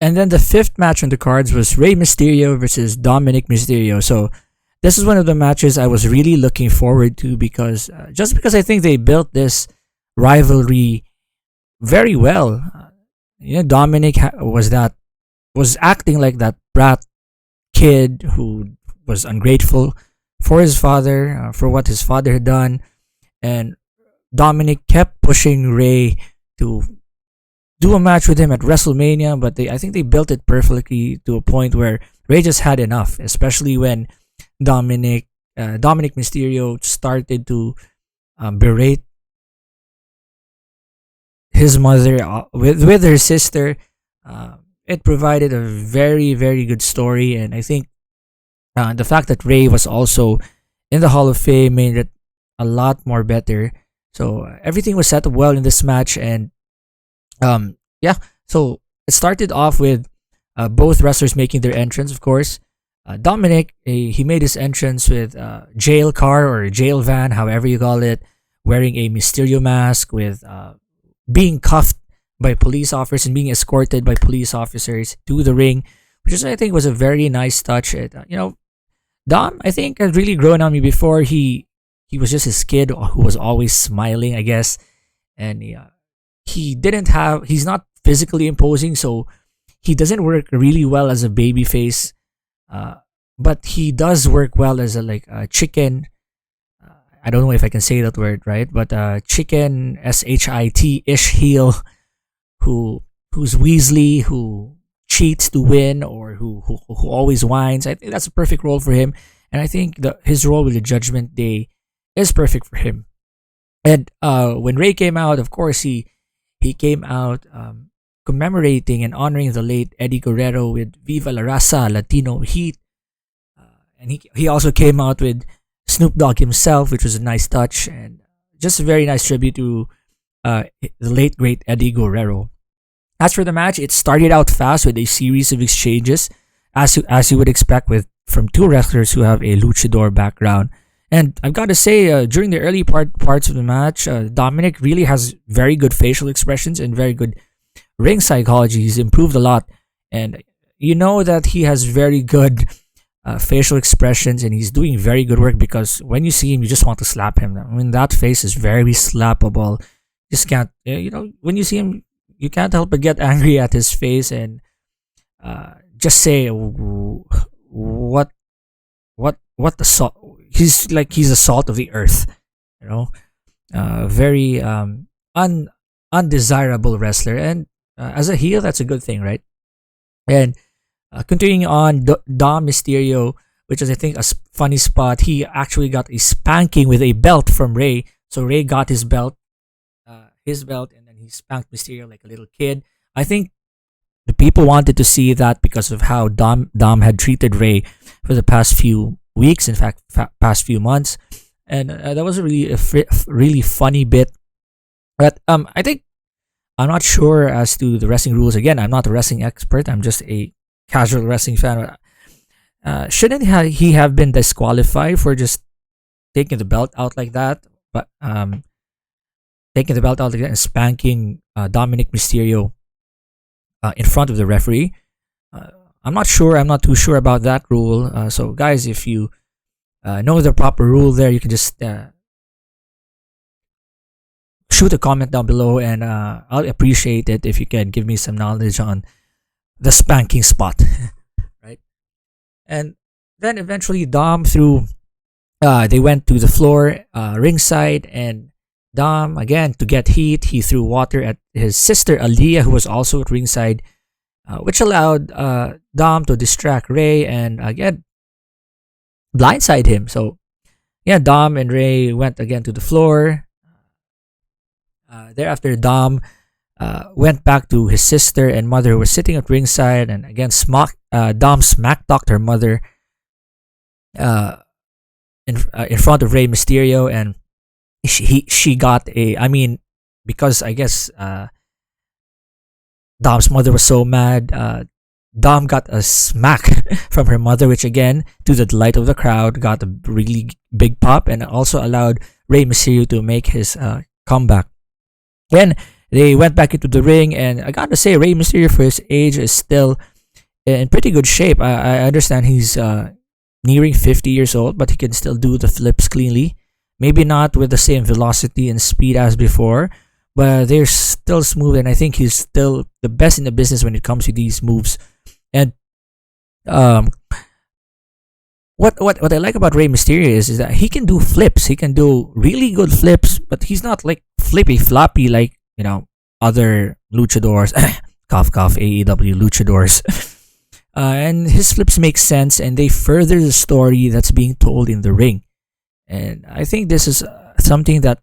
And then the fifth match on the cards was Rey Mysterio versus Dominik Mysterio. So this is one of the matches I was really looking forward to because just because I think they built this rivalry very well. Dominic was acting like that brat kid who was ungrateful for his father, for what his father had done, and Dominic kept pushing Ray to do a match with him at WrestleMania, but I think they built it perfectly to a point where Ray just had enough, especially when Dominic Mysterio started to berate his mother with her sister. It provided a very very good story, and I think the fact that Ray was also in the Hall of Fame made it a lot more better. So everything was set up well in this match, and yeah. So it started off with both wrestlers making their entrance. Of course, Dominic he made his entrance with jail car or jail van, however you call it, wearing a Mysterio mask, with being cuffed by police officers and being escorted by police officers to the ring, which is I think was a very nice touch. Dom I think had really grown on me before. He was just his kid who was always smiling, I guess, and he's not physically imposing, so he doesn't work really well as a baby face, but he does work well as a chicken. I don't know if I can say that word right, but chicken shit ish heel who's Weasley, who cheats to win, or who always whines. I think that's a perfect role for him, and I think his role with the Judgment Day is perfect for him. And when Ray came out, of course he came out commemorating and honoring the late Eddie Guerrero with "Viva la Raza, Latino Heat," and he also came out with Snoop Dogg himself, which was a nice touch and just a very nice tribute to the late great Eddie Guerrero. As for the match, it started out fast with a series of exchanges, as you would expect from two wrestlers who have a luchador background. And I've got to say, during the early parts of the match, Dominic really has very good facial expressions and very good ring psychology. He's improved a lot, and you know that he has very good facial expressions, and he's doing very good work because when you see him, you just want to slap him. I mean, that face is very slappable. Just can't, when you see him, you can't help but get angry at his face and just say, what the salt. He's a salt of the earth, very undesirable wrestler, and as a heel, that's a good thing, right? And continuing on, Dom Mysterio, which is I think a funny spot, he actually got a spanking with a belt from Ray. So Ray got his belt, and then he spanked Mysterio like a little kid. I think the people wanted to see that because of how Dom had treated Ray for the past few weeks, in fact, past few months, and that was a really funny bit. But I think I'm not sure as to the wrestling rules. Again, I'm not a wrestling expert. I'm just a casual wrestling fan. Shouldn't he have been disqualified for just taking the belt out like that? But taking the belt out like that and spanking Dominik Mysterio in front of the referee. I'm not sure. I'm not too sure about that rule. So, guys, if you know the proper rule there, you can just shoot a comment down below, and I'll appreciate it if you can give me some knowledge on the spanking spot, right? And then eventually, Dom they went to the floor ringside, and Dom, again, to get heat, he threw water at his sister Aaliyah, who was also at ringside, which allowed Dom to distract Ray and again blindside him. So yeah, Dom and Ray went again to the floor. Thereafter, Dom went back to his sister and mother, who were sitting at ringside, and again Dom smack talked her mother in front of Rey Mysterio, and she got because I guess Dom's mother was so mad. Dom got a smack from her mother, which again, to the delight of the crowd, got a really big pop and also allowed Rey Mysterio to make his comeback. And They went back into the ring, and I gotta say, Rey Mysterio for his age is still in pretty good shape. I understand he's nearing 50 years old, but he can still do the flips cleanly. Maybe not with the same velocity and speed as before, but they're still smooth, and I think he's still the best in the business when it comes to these moves. And um, what I like about Rey Mysterio is that he can do flips. He can do really good flips, but he's not like flippy floppy like other luchadors. Cough cough AEW luchadors. And his flips make sense, and they further the story that's being told in the ring. And I think this is something that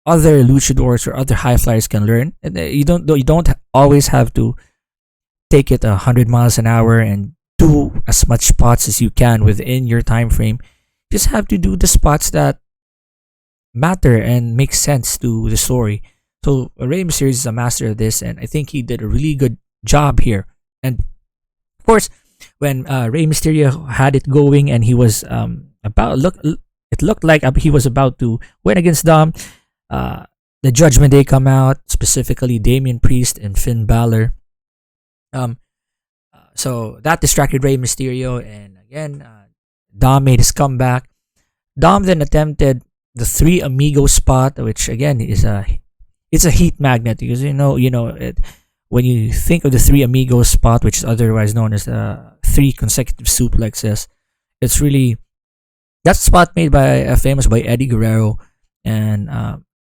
other luchadors or other high flyers can learn. And you don't always have to take it 100 miles an hour and do as much spots as you can within your time frame. You just have to do the spots that matter and make sense to the story. So Rey Mysterio is a master of this, and I think he did a really good job here. And of course, when Rey Mysterio had it going and he was it looked like he was about to win against Dom. The Judgment Day come out, specifically Damian Priest and Finn Balor. Um, so that distracted Rey Mysterio, and again, Dom made his comeback. Dom then attempted the Three Amigos spot, which again is it's a heat magnet because when you think of the Three Amigos spot, which is otherwise known as three consecutive suplexes, it's really that spot made by famous by Eddie Guerrero, and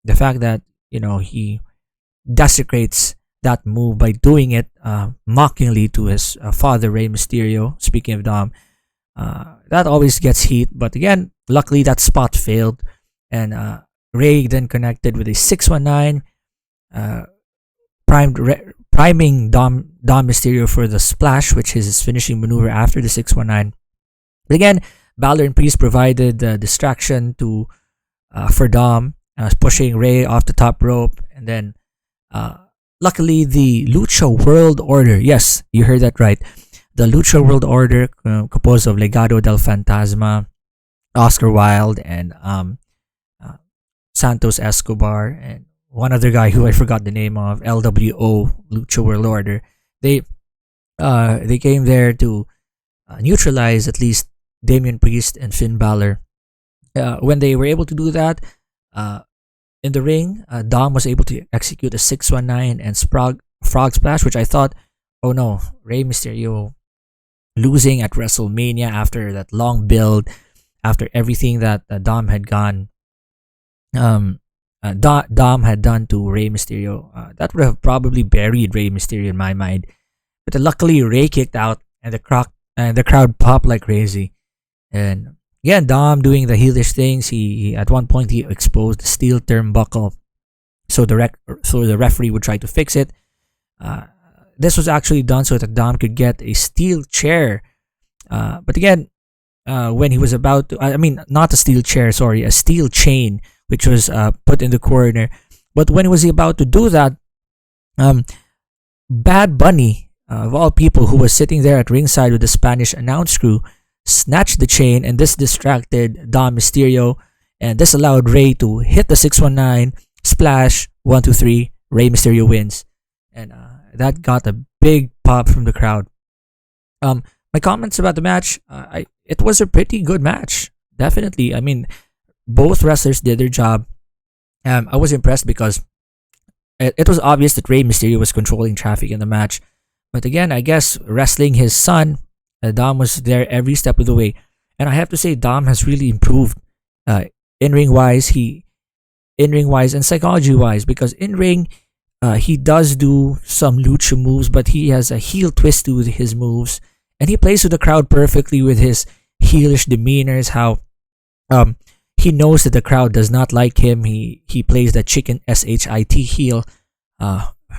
the fact that he desecrates that move by doing it mockingly to his father Rey Mysterio. Speaking of Dom, that always gets heat, but again, luckily that spot failed, and Rey then connected with a 619, priming Dom Mysterio for the splash, which is his finishing maneuver after the 619. But again, Balor and Priest provided the distraction for Dom, pushing Rey off the top rope, and then luckily the Lucha World Order, yes, you heard that right, the Lucha World Order, composed of Legado del Fantasma, Oscar Wilde, and Santos Escobar, and one other guy who I forgot the name of, LWO, Lucha World Order. They came there to neutralize at least Damian Priest and Finn Balor. When they were able to do that, in the ring, Dom was able to execute a 619 and frog splash, which I thought, oh no, Rey Mysterio losing at WrestleMania after that long build, after everything that Dom had Dom had done to Rey Mysterio, that would have probably buried Rey Mysterio in my mind. But luckily, Rey kicked out, and the crowd popped like crazy. And again, Dom doing the heelish things. He at one point he exposed the steel turnbuckle, so the referee would try to fix it. This was actually done so that Dom could get a steel chair. But again, when he was about to, I mean, not a steel chair, sorry, a steel chain, which was put in the corner. But when he was about to do that, Bad Bunny, of all people, who was sitting there at ringside with the Spanish announce crew, snatched the chain, and this distracted Dom Mysterio, and this allowed Rey to hit the 619, splash, 1, 2, 3, Rey Mysterio wins. And that got a big pop from the crowd. My comments about the match, it was a pretty good match, definitely. I mean, both wrestlers did their job. I was impressed because it was obvious that Rey Mysterio was controlling traffic in the match. But again, I guess wrestling his son, Dom was there every step of the way. And I have to say, Dom has really improved in-ring wise, and psychology wise, because in-ring, he does do some lucha moves, but he has a heel twist to his moves, and he plays to the crowd perfectly with his heelish demeanors. How he knows that the crowd does not like him. He plays the chicken shit heel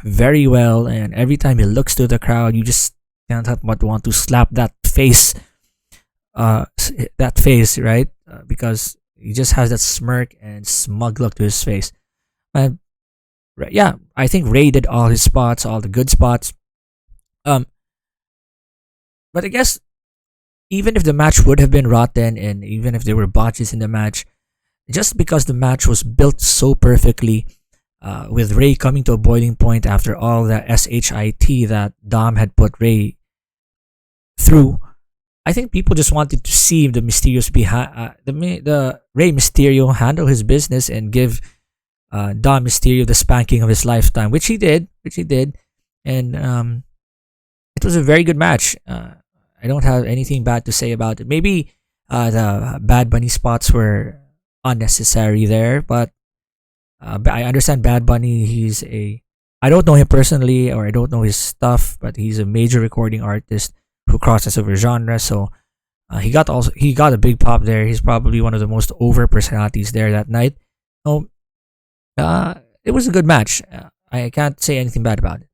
very well, and every time he looks to the crowd, you just can't help but want to slap that face, right? Because he just has that smirk and smug look to his face. Yeah, I think Rey did all his spots, all the good spots. But I guess even if the match would have been rotten, and even if there were botches in the match, just because the match was built so perfectly, with Ray coming to a boiling point after all the shit that Dom had put Ray through. I think people just wanted to see the Mysterios behind the Rey Mysterio handle his business and give Dom Mysterio the spanking of his lifetime, which he did, and it was a very good match. I don't have anything bad to say about it. Maybe the Bad Bunny spots were unnecessary there, but I understand Bad Bunny. I don't know him personally or I don't know his stuff, but he's a major recording artist who crosses over genres. So he got a big pop there. He's probably one of the most over personalities there that night. So it was a good match. I can't say anything bad about it.